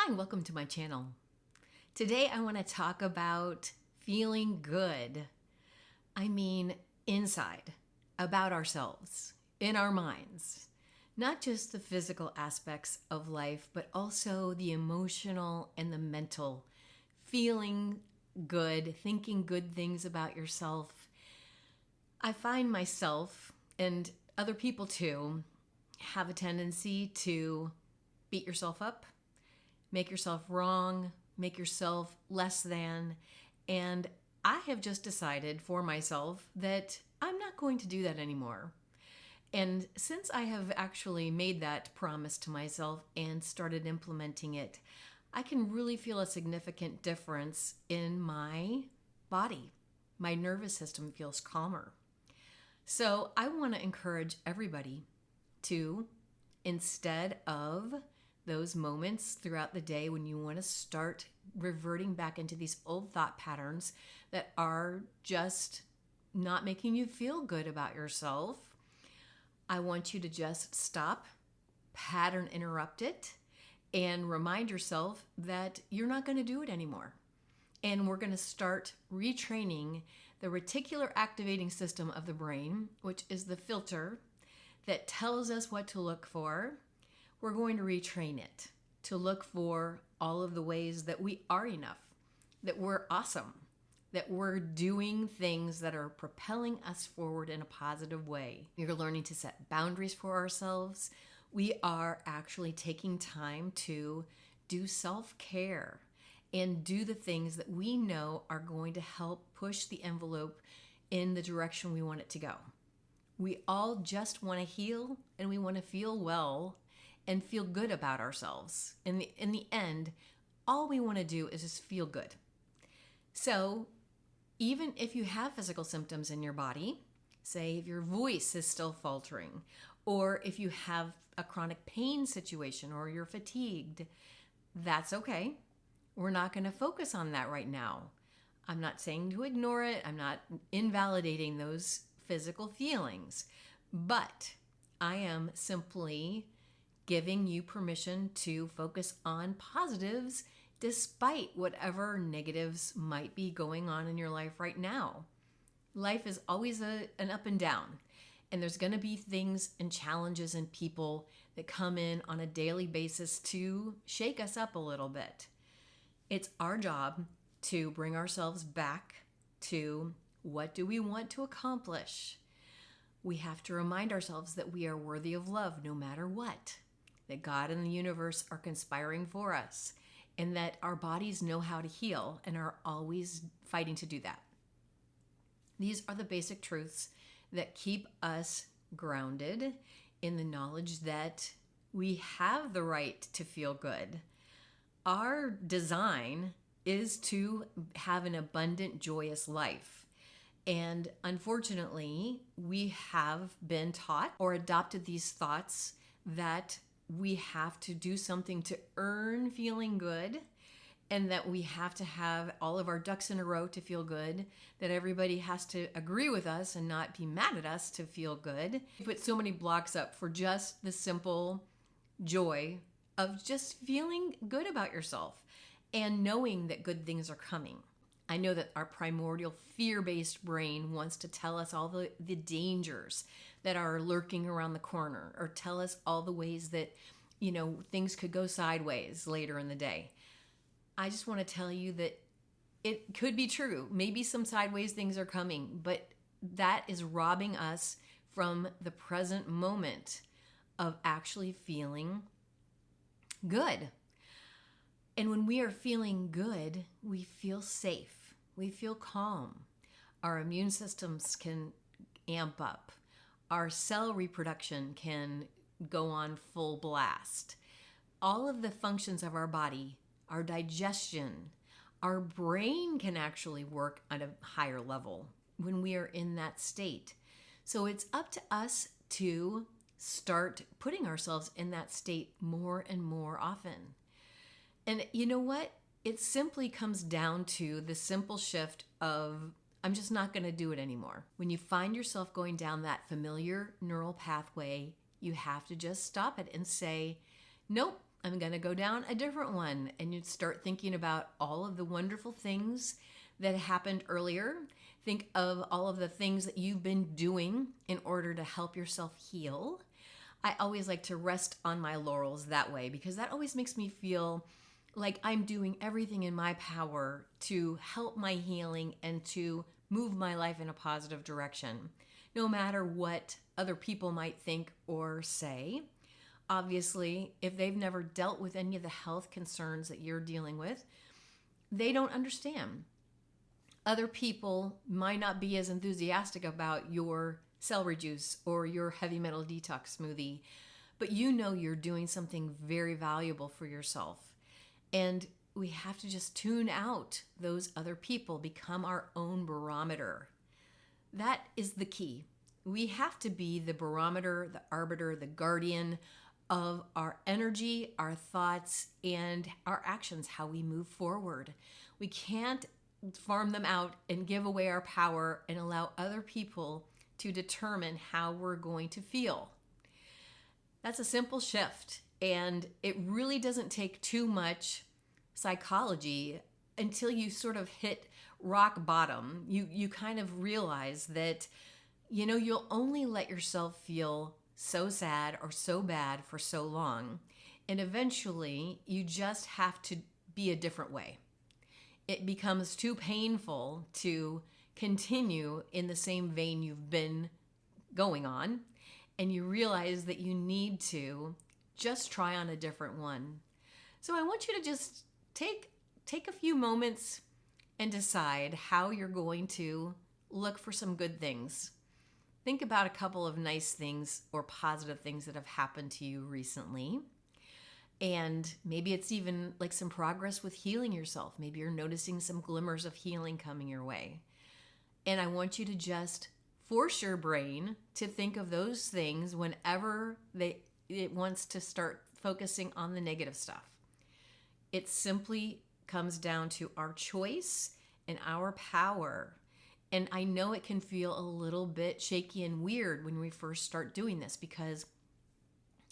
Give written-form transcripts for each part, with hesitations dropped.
Hi, welcome to my channel. Today I want to talk about feeling good. I mean, inside, about ourselves, in our minds. Not just the physical aspects of life, but also the emotional and the mental. Feeling good, thinking good things about yourself. I find myself, and other people too, have a tendency to beat yourself up, make yourself wrong, make yourself less than. And I have just decided for myself that I'm not going to do that anymore. And since I have actually made that promise to myself and started implementing it, I can really feel a significant difference in my body. My nervous system feels calmer. So I want to encourage everybody to, instead of those moments throughout the day when you want to start reverting back into these old thought patterns that are just not making you feel good about yourself, I want you to just stop, pattern interrupt it, and remind yourself that you're not going to do it anymore. And we're going to start retraining the reticular activating system of the brain, which is the filter that tells us what to look for. We're going to retrain it to look for all of the ways that we are enough, that we're awesome, that we're doing things that are propelling us forward in a positive way. We're learning to set boundaries for ourselves. We are actually taking time to do self-care and do the things that we know are going to help push the envelope in the direction we want it to go. We all just want to heal and we want to feel well and feel good about ourselves. In the end, all we want to do is just feel good. So even if you have physical symptoms in your body, say if your voice is still faltering, or if you have a chronic pain situation or you're fatigued, that's okay. We're not going to focus on that right now. I'm not saying to ignore it. I'm not invalidating those physical feelings, but I am simply giving you permission to focus on positives despite whatever negatives might be going on in your life right now. Life is always an up and down, and there's going to be things and challenges and people that come in on a daily basis to shake us up a little bit. It's our job to bring ourselves back to what do we want to accomplish. We have to remind ourselves that we are worthy of love no matter what, that God and the universe are conspiring for us, and that our bodies know how to heal and are always fighting to do that. These are the basic truths that keep us grounded in the knowledge that we have the right to feel good. Our design is to have an abundant, joyous life. And unfortunately, we have been taught or adopted these thoughts that we have to do something to earn feeling good, and that we have to have all of our ducks in a row to feel good, that everybody has to agree with us and not be mad at us to feel good. We put so many blocks up for just the simple joy of just feeling good about yourself and knowing that good things are coming. I know that our primordial fear-based brain wants to tell us all the dangers that are lurking around the corner, or tell us all the ways that, things could go sideways later in the day. I just want to tell you that it could be true. Maybe some sideways things are coming, but that is robbing us from the present moment of actually feeling good. And when we are feeling good, we feel safe. We feel calm. Our immune systems can amp up. Our cell reproduction can go on full blast. All of the functions of our body, our digestion, our brain can actually work at a higher level when we are in that state. So it's up to us to start putting ourselves in that state more and more often. And you know what? It simply comes down to the simple shift of, I'm just not going to do it anymore. When you find yourself going down that familiar neural pathway, you have to just stop it and say, nope, I'm going to go down a different one. And you'd start thinking about all of the wonderful things that happened earlier. Think of all of the things that you've been doing in order to help yourself heal. I always like to rest on my laurels that way because that always makes me feel like I'm doing everything in my power to help my healing and to move my life in a positive direction, no matter what other people might think or say. Obviously, if they've never dealt with any of the health concerns that you're dealing with, they don't understand. Other people might not be as enthusiastic about your celery juice or your heavy metal detox smoothie, but you know you're doing something very valuable for yourself. And we have to just tune out those other people, become our own barometer. That is the key. We have to be the barometer, the arbiter, the guardian of our energy, our thoughts, and our actions, how we move forward. We can't farm them out and give away our power and allow other people to determine how we're going to feel. That's a simple shift, and it really doesn't take too much psychology until you sort of hit rock bottom. You kind of realize that, you'll only let yourself feel so sad or so bad for so long, and eventually you just have to be a different way. It becomes too painful to continue in the same vein you've been going on, and you realize that you need to just try on a different one. So I want you to just take a few moments and decide how you're going to look for some good things. Think about a couple of nice things or positive things that have happened to you recently. And maybe it's even like some progress with healing yourself. Maybe you're noticing some glimmers of healing coming your way. And I want you to just force your brain to think of those things whenever it wants to start focusing on the negative stuff. It simply comes down to our choice and our power. And I know it can feel a little bit shaky and weird when we first start doing this because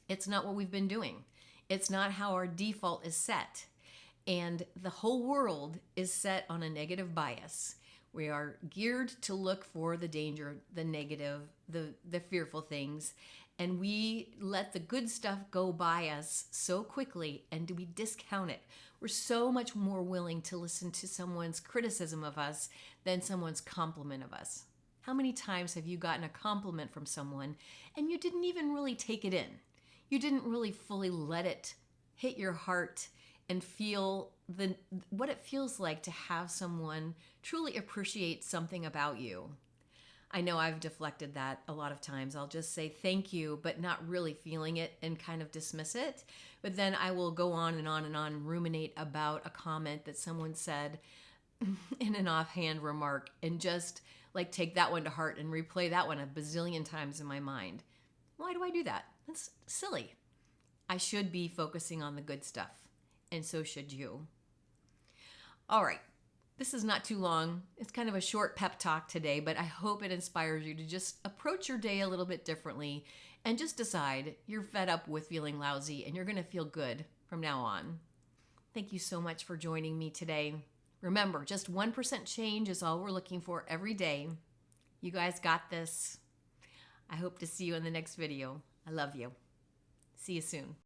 it's not what we've been doing. It's not how our default is set. And the whole world is set on a negative bias. We are geared to look for the danger, the negative, the fearful things. And we let the good stuff go by us so quickly, and we discount it. We're so much more willing to listen to someone's criticism of us than someone's compliment of us. How many times have you gotten a compliment from someone and you didn't even really take it in? You didn't really fully let it hit your heart and feel what it feels like to have someone truly appreciate something about you. I know I've deflected that a lot of times. I'll just say thank you, but not really feeling it and kind of dismiss it. But then I will go on and on and on and ruminate about a comment that someone said in an offhand remark and just like take that one to heart and replay that one a bazillion times in my mind. Why do I do that? That's silly. I should be focusing on the good stuff, and so should you. All right. This is not too long. It's kind of a short pep talk today, but I hope it inspires you to just approach your day a little bit differently and just decide you're fed up with feeling lousy and you're going to feel good from now on. Thank you so much for joining me today. Remember, just 1% change is all we're looking for every day. You guys got this. I hope to see you in the next video. I love you. See you soon.